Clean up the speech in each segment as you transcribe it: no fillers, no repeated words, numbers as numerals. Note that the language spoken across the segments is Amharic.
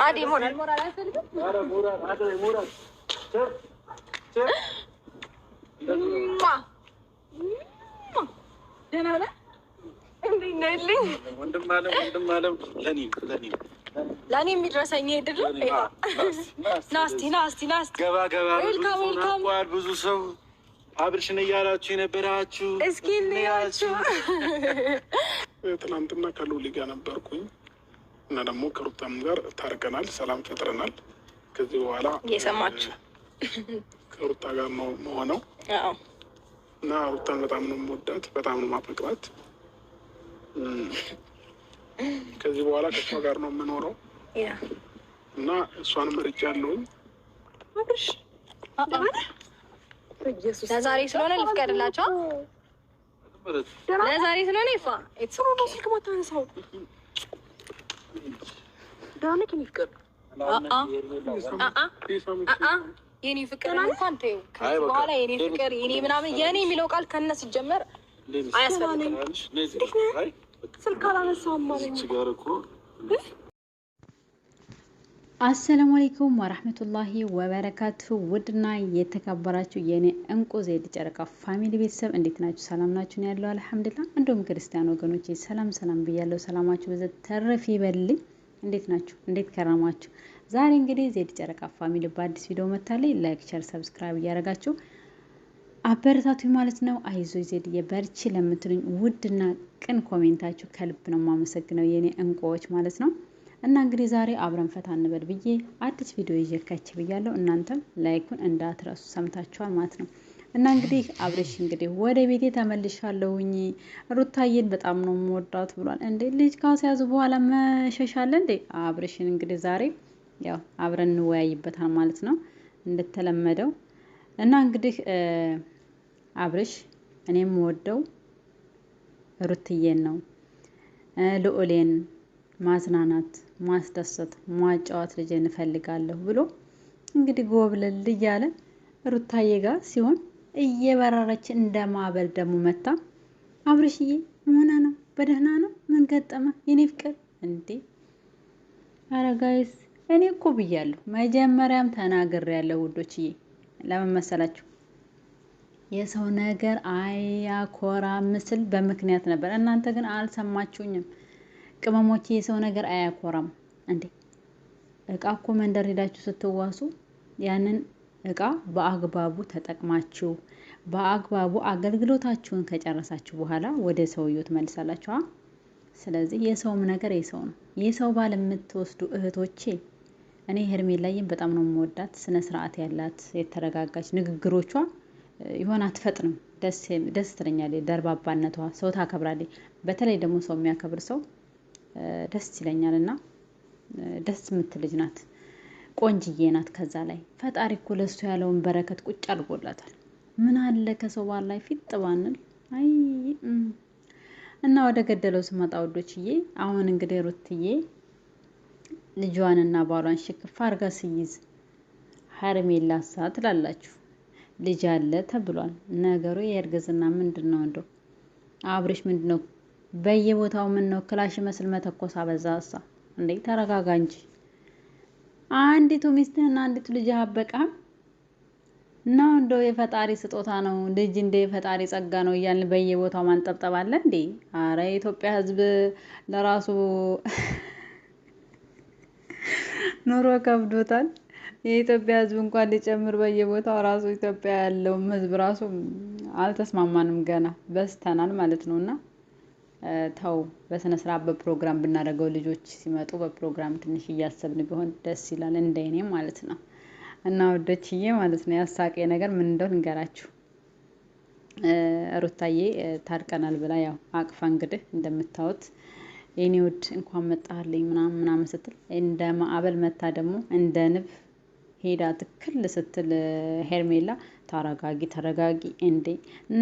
عادي مورال አያስፈልግም። ኧረ ሞራል ደህና ነህ? እንዴት ነህ? ወንድም አለም ለኔ የሚድረሰኝ ሄድር ናስቲ ዌልካም ብዙ ሰው አብርሽን እያላችሁ የነበራችሁ እስኪ እንያችሁ። ትናንትና ከሉሊ ጋር ነበርኩኝ እና ደግሞ ከሩታም ጋር ታርቀናል፣ ሰላም ፈጥረናል። ከዚህ በኋላ እየሰማችሁ ከሩታ ጋር ነው መሆነው እና ሩታን በጣም ነው የምወዳት፣ በጣም ነው የማፈቅራት። ከዚህ በኋላ ከሷ ጋር ነው የምኖረው እና እሷን መርጫለሁኝ። አብርሽ ለዛሬ ስለሆነ ልፍቀድላቸው። ለዛሬ ስለሆነ ይፋ እትሩ ነው ስልክ ማታነሳው ዳንክ ይፍቀድ የኔ ፍቅር እንኳን ተይው። ከዚህ በኋላ የኔ ፍቅር የኔ ምናምን የኔ የሚለው ቃል ከነስ ጀመር አያስፈልግም። ስልክ አላነሳውም ማለት ነው። አሰላሙ አለይኩም ወራህመቱላሂ ወበረካቱ። ውድና የተከበራችሁ የኔ እንቁ ዜድ ጨረቃ ፋሚሊ ቤተሰብ እንዴት ናችሁ? ሰላም ናችሁ? ነው ያለው አልሐምዱሊላህ። እንዲሁም ክርስቲያን ወገኖቼ ሰላም ብያለሁ። ሰላማችሁ በዘት ተረፍ ይበልኝ። እንዴት ናችሁ? እንዴት ከረማችሁ? ዛሬ እንግዲህ ዜድ ጨረቃ ፋሚሊ በአዲስ ቪዲዮ መታለይ። ላይክ፣ ሼር፣ ሰብስክራይብ እያደረጋችሁ አበረታቱኝ ማለት ነው። አይዞኝ ዜድ የበርቺ ለምትሉኝ ውድና ቅን ኮሜንታችሁ ከልብ ነው የማመሰግነው የኔ እንቁዎች ማለት ነው። እና እንግዲህ ዛሬ አብረን ፈታ እንበል ብዬ አዲስ ቪዲዮ ይዤ ከች ብያለሁ። እናንተም ላይኩን እንዳትረሱ ሰምታችኋል ማለት ነው። እና እንግዲህ አብርሽ እንግዲህ ወደ ቤቴ ተመልሻለሁኝ። ሩታዬን በጣም ነው የምወዳት ብሏል። እንዴ ልጅ ካስያዙ በኋላ መሸሻለ እንዴ? አብርሽን እንግዲህ ዛሬ ያው አብረን እንወያይበታል ማለት ነው እንደተለመደው። እና እንግዲህ አብርሽ እኔ የምወደው ሩትዬን ነው፣ ልዑሌን ማዝናናት፣ ማስደሰት፣ ማጫወት ልጅ እንፈልጋለሁ ብሎ እንግዲህ ጎብለል እያለ ሩታዬ ጋር ሲሆን እየበረረች እንደማበል ደግሞ መታ። አብርሽዬ ምን ነው? በደህና ነው? ምን ገጠመ የኔ ፍቅር? እንዴ ኧረ ጋይስ እኔ እኮ ብያለሁ፣ መጀመሪያም ተናግሬያለሁ ውዶችዬ። ለምን መሰላችሁ? የሰው ነገር አያኮራም ምስል በምክንያት ነበር። እናንተ ግን አልሰማችሁኝም። ቅመሞቼ የሰው ነገር አያኮራም እንዴ? እቃ እኮ መንደር ሄዳችሁ ስትዋሱ ያንን እቃ በአግባቡ ተጠቅማችሁ በአግባቡ አገልግሎታችሁን ከጨረሳችሁ በኋላ ወደ ሰውየው ትመልሳላችሁ። ስለዚህ የሰውም ነገር የሰው ነው። የሰው ባል የምትወስዱ እህቶቼ፣ እኔ ሄርሜላዬን በጣም ነው የምወዳት። ስነ ስርዓት ያላት የተረጋጋች፣ ንግግሮቿ ይሆን አትፈጥንም፣ ደስ ትለኛለች። ደርባባነቷ፣ ሰው ታከብራለች። በተለይ ደግሞ ሰው የሚያከብር ሰው ደስ ይለኛል። እና ደስ የምትል ልጅ ናት፣ ቆንጅዬ ናት። ከዛ ላይ ፈጣሪ እኮ ለሱ ያለውን በረከት ቁጭ አድርጎላታል። ምን አለ ከሰው ባል ላይ ፊት ባንል። አይ እና ወደ ገደለው ስመጣ ወዶችዬ፣ አሁን እንግዲህ ሩትዬ ልጇንና ባሏን ሽክፍ አርጋ ሲይዝ ሄርሜላ ሳ ትላላችሁ። ልጅ አለ ተብሏል። ነገሩ የእርግዝና ምንድን ነው? እንደው አብርሽ ምንድን ነው በየቦታው? ምን ነው ክላሽ መስል መተኮስ አበዛሳ እንዴ? ተረጋጋ እንጂ። አንዲቱ ሚስትህና አንዲቱ ልጅ አበቃም ነው። እንደው የፈጣሪ ስጦታ ነው ልጅ፣ እንደ የፈጣሪ ጸጋ ነው እያልን በየቦታው ማንጠብጠብ አለ እንዴ? አረ የኢትዮጵያ ሕዝብ ለራሱ ኑሮ ከብዶታል። የኢትዮጵያ ሕዝብ እንኳን ሊጨምር በየቦታው ራሱ ኢትዮጵያ ያለውም ሕዝብ ራሱ አልተስማማንም፣ ገና በስተናል ማለት ነውና ተው በስነ ስርዓት በፕሮግራም ብናደርገው፣ ልጆች ሲመጡ በፕሮግራም ትንሽ እያሰብን ቢሆን ደስ ይላል፣ እንደኔ ማለት ነው። እና ወዶችዬ ማለት ነው ያሳቀ ነገር ምን እንደሆነ እንገራችሁ። ሩታዬ ታርቀናል ብላ ያው አቅፋ እንግዲህ እንደምታዩት የኔ ውድ እንኳን መጣልኝ ምናምን ስትል እንደ ማዕበል መታ ደግሞ እንደ ንብ ሄዳ ትክል ስትል ሄርሜላ ተረጋጊ እንዴ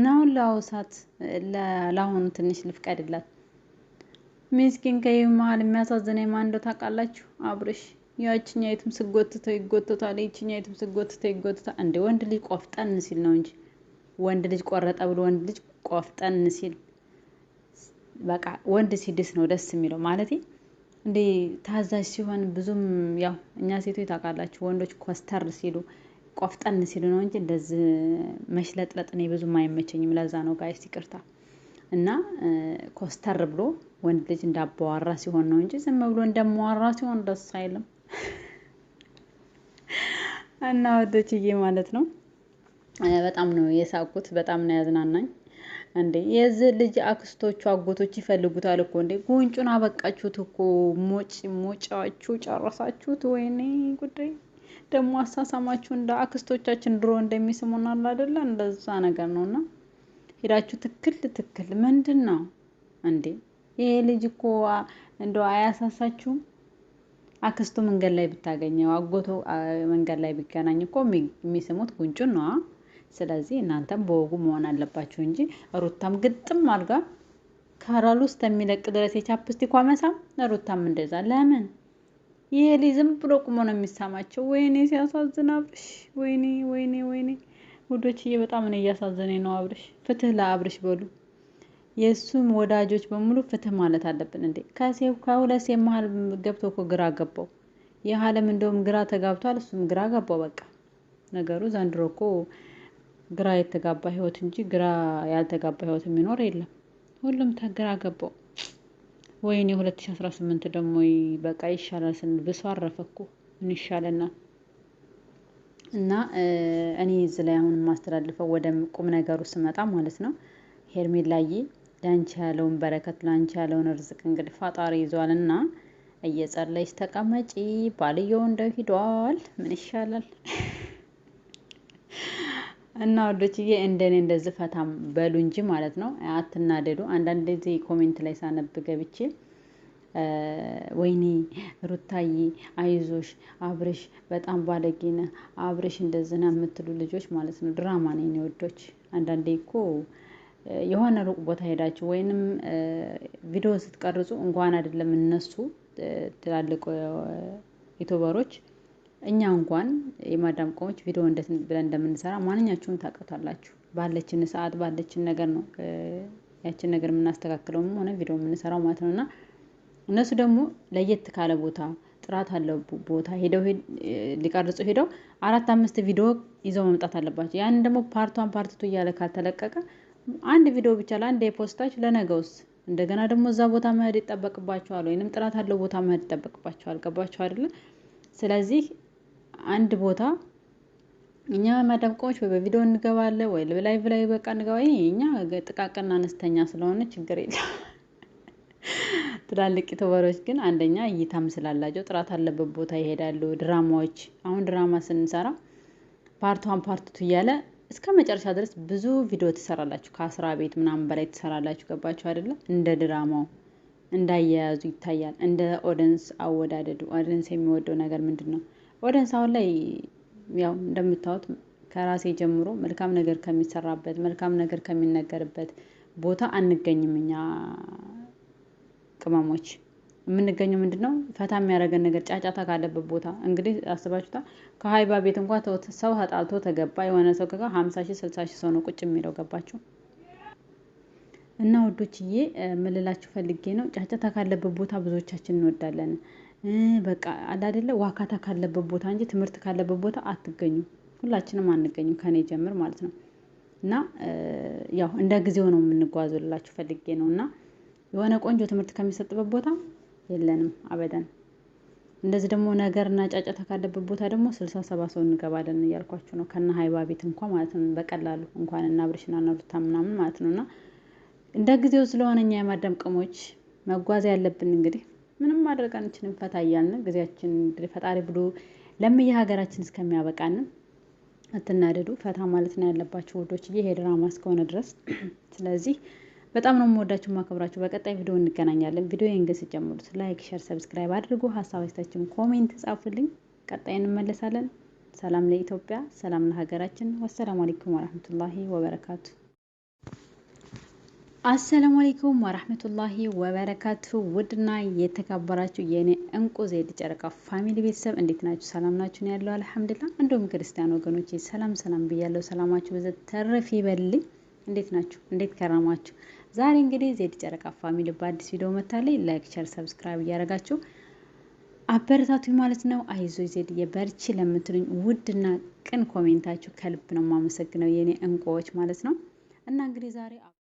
ነው ላውሳት ለአሁኑ ትንሽ ልፍቀድላት። ሚስኪን ከይህ መሀል የሚያሳዝነኝ ማን እንደው ታውቃላችሁ? አብርሽ ያችኛይቱም ስጎትተው ይጎተታል፣ ይችኛይቱም ስጎትተው ይጎተታል። እንዴ ወንድ ልጅ ቆፍጠን ሲል ነው እንጂ ወንድ ልጅ ቆረጠ ብሎ ወንድ ልጅ ቆፍጠን ሲል በቃ ወንድ ሲድስ ነው ደስ የሚለው። ማለቴ እንዴ ታዛዥ ሲሆን ብዙም ያው እኛ ሴቶች ታውቃላችሁ ወንዶች ኮስተር ሲሉ ቆፍጠን ሲሉ ነው እንጂ እንደዚህ መሽለጥለጥ እኔ ብዙም አይመቸኝም። ለዛ ነው ጋይስ ይቅርታ። እና ኮስተር ብሎ ወንድ ልጅ እንዳባዋራ ሲሆን ነው እንጂ ዝም ብሎ እንደማዋራ ሲሆን ደስ አይልም። እና ወዶችዬ ማለት ነው በጣም ነው የሳቁት፣ በጣም ነው ያዝናናኝ። እንዴ የዚህ ልጅ አክስቶቹ አጎቶች ይፈልጉታል እኮ እንዴ ጉንጩን አበቃችሁት እኮ ሞጫችሁ ጨረሳችሁት። ወይኔ ጉዳይ ደግሞ አሳሳማችሁ እንደ አክስቶቻችን ድሮ እንደሚስሙን አለ አይደለ? እንደዛ ነገር ነውና ሄዳችሁ ትክክል ምንድን ነው እንዴ? ይሄ ልጅ እኮ እንደው አያሳሳችሁም? አክስቱ መንገድ ላይ ብታገኘው አጎቶ መንገድ ላይ ቢገናኝ እኮ የሚስሙት ጉንጩን ነው። ስለዚህ እናንተም በወጉ መሆን አለባችሁ እንጂ ሩታም ግጥም አድርጋ ካራሉ ውስጥ የሚለቅ ድረስ የቻፕስቲኳ መሳም ሩታም እንደዛ። ለምን ይሄ ልጅ ዝም ብሎ ቁሞ ነው የሚሳማቸው? ወይኔ ሲያሳዝን አብርሽ! ወይኔ ውዶችዬ በጣም ነው እያሳዘነኝ ነው አብርሽ። ፍትህ ለአብርሽ በሉ። የእሱም ወዳጆች በሙሉ ፍትህ ማለት አለብን እንዴ። ከሁለት ሴት መሀል ገብቶ እኮ ግራ ገባው። የዓለም እንደውም ግራ ተጋብቷል፣ እሱም ግራ ገባው። በቃ ነገሩ ዘንድሮ እኮ ግራ የተጋባ ህይወት እንጂ ግራ ያልተጋባ ህይወት የሚኖር የለም። ሁሉም ተግራ ገባው። ወይኔ 2018 ደግሞ በቃ ይሻላል ስንል ብሶ አረፈ እኮ ምን ይሻለናል? እና እኔ እዚህ ላይ አሁን የማስተላልፈው ወደ ቁም ነገሩ ስመጣ ማለት ነው ሄርሜላዬ ላንቺ ያለውን በረከት ላንቺ ያለውን ርዝቅ እንግዲህ ፈጣሪ ይዟልና እየጸለይሽ ተቀመጪ። ባልየው እንደው ሂዷል፣ ምን ይሻላል? እና ወዶችዬ እንደኔ እንደዚህ ፈታም በሉ እንጂ ማለት ነው አትናደዱ። አንዳንድ ጊዜ ኮሜንት ላይ ሳነብ ገብቼ ወይኔ ሩታዬ አይዞሽ አብርሽ በጣም ባለጌ ነህ አብርሽ እንደዚህ ነው የምትሉ ልጆች ማለት ነው ድራማ ነው የኔ ወዶች። አንዳንዴ እኮ የሆነ ሩቅ ቦታ ሄዳችሁ ወይንም ቪዲዮ ስትቀርጹ እንኳን አይደለም እነሱ ትላልቅ ዩቲዩበሮች እኛ እንኳን የማዳም ቆሞች ቪዲዮ እንዴት ብለን እንደምንሰራ ማንኛችሁም ታውቃላችሁ። ባለችን ሰዓት ባለችን ነገር ነው ያችን ነገር የምናስተካክለውም ሆነ ቪዲዮ የምንሰራው ማለት ነውና እነሱ ደግሞ ለየት ካለ ቦታ ጥራት አለው ቦታ ሄደው ሊቀርጹ ሄደው 4-5 ቪዲዮ ይዘው መምጣት አለባቸው። ያን ደግሞ ፓርቷን ፓርቲቱ እያለ ካልተለቀቀ አንድ ቪዲዮ ብቻ ለአንድ የፖስታች ለነገውስ እንደገና ደግሞ እዛ ቦታ መሄድ ይጠበቅባቸዋል፣ ወይንም ጥራት አለው ቦታ መሄድ ይጠበቅባቸዋል። ገባችሁ አይደለ? ስለዚህ አንድ ቦታ እኛ ማዳምቆች በቪዲዮ እንገባለን ወይ ላይቭ ላይ በቃ እንገባ። እኛ ጥቃቅንና አነስተኛ ስለሆነ ችግር የለም። ትላልቅ ዩቲዩበሮች ግን አንደኛ እይታም ስላላቸው ጥራት አለበት ቦታ ይሄዳሉ። ድራማዎች አሁን ድራማ ስንሰራ ፓርቷን ፓርቲቱ እያለ እስከ መጨረሻ ድረስ ብዙ ቪዲዮ ትሰራላችሁ። ከ10 ቤት ምናምን በላይ ትሰራላችሁ። ገባችሁ አይደለ? እንደ ድራማው እንዳያያዙ ይታያል። እንደ ኦዲየንስ አወዳደዱ ኦዲየንስ የሚወደው ነገር ምንድነው? ኦዲየንስ አሁን ላይ ያው እንደምታዩት ከራሴ ጀምሮ መልካም ነገር ከሚሰራበት መልካም ነገር ከሚነገርበት ቦታ አንገኝም። እኛ ቅመሞች የምንገኘው ምንድነው? ፈታ የሚያደርገን ነገር ጫጫታ ካለበት ቦታ። እንግዲህ አስባችሁታ ከሀይባ ቤት እንኳን ሰው ተጣልቶ ተገባ የሆነ ሰው ከጋ 50,000 60,000 ሰው ነው ቁጭ የሚለው። ገባችሁ? እና ወዶችዬ ምልላችሁ ፈልጌ ነው ጫጫታ ካለበት ቦታ ብዙዎቻችን እንወዳለን። በቃ አለ አይደለ? ዋካታ ካለበት ቦታ እንጂ ትምህርት ካለበት ቦታ አትገኙም። ሁላችንም አንገኝም ከኔ ጀምር ማለት ነው። እና ያው እንደ ጊዜው ነው የምንጓዘው ልላችሁ ፈልጌ ነው። እና የሆነ ቆንጆ ትምህርት ከሚሰጥበት ቦታ የለንም አበደን። እንደዚህ ደግሞ ነገርና ጫጫታ ካለበት ቦታ ደግሞ 60-70 ሰው እንገባለን እያልኳችሁ ነው። ከነ ሀይባ ቤት እንኳን ማለት ነው በቀላሉ እንኳን እና አብርሽና ሩታ ምናምን ማለት ነውና እንደ ጊዜው ስለሆነ እኛ የማዳም ቅሞች መጓዝ ያለብን እንግዲህ ምንም ማድረግ አንችልም። ፈታ እያልን ጊዜያችን ፈጣሪ ብሎ ለምየ ሀገራችን እስከሚያበቃን አትናደዱ። ፈታ ማለት ነው ያለባችሁ ወዶች ይሄ ድራማ እስከሆነ ድረስ። ስለዚህ በጣም ነው የምወዳችሁ ማከብራችሁ። በቀጣይ ቪዲዮ እንገናኛለን። ቪዲዮዬን እንግዲህ ጀምሩት ላይክ፣ ሼር፣ ሰብስክራይብ አድርጉ። ሀሳብ አስተያየታችሁን ኮሜንት ጻፉልኝ። ቀጣይ እንመለሳለን። ሰላም ለኢትዮጵያ፣ ሰላም ለሀገራችን። ወሰላሙ አለይኩም ወራህመቱላሂ ወበረካቱ። አሰላሙ አለይኩም ወራህመቱላሂ ወበረካቱ። ውድና የተከበራችሁ የኔ እንቁ ዜድ ጨረቃ ፋሚሊ ቤተሰብ እንዴት ናችሁ? ሰላም ናችሁ? ነው ያለው አልሐምዱሊላህ። እንደውም ክርስቲያን ወገኖቼ ሰላም ብያለሁ። ሰላማችሁ በዘት ተረፍ ይበልኝ። እንዴት ናችሁ? እንዴት ከረማችሁ? ዛሬ እንግዲህ ዜድ ጨረቃ ፋሚሊ በአዲስ ቪዲዮ መታለች። ላይክ፣ ሼር፣ ሰብስክራይብ እያደረጋችሁ አበረታቱኝ ማለት ነው። አይዞሽ ዜድዬ በርቺ ለምትሉኝ ውድና ቅን ኮሜንታችሁ ከልብ ነው የማመሰግነው የኔ እንቁዎች ማለት ነው። እና እንግዲህ ዛሬ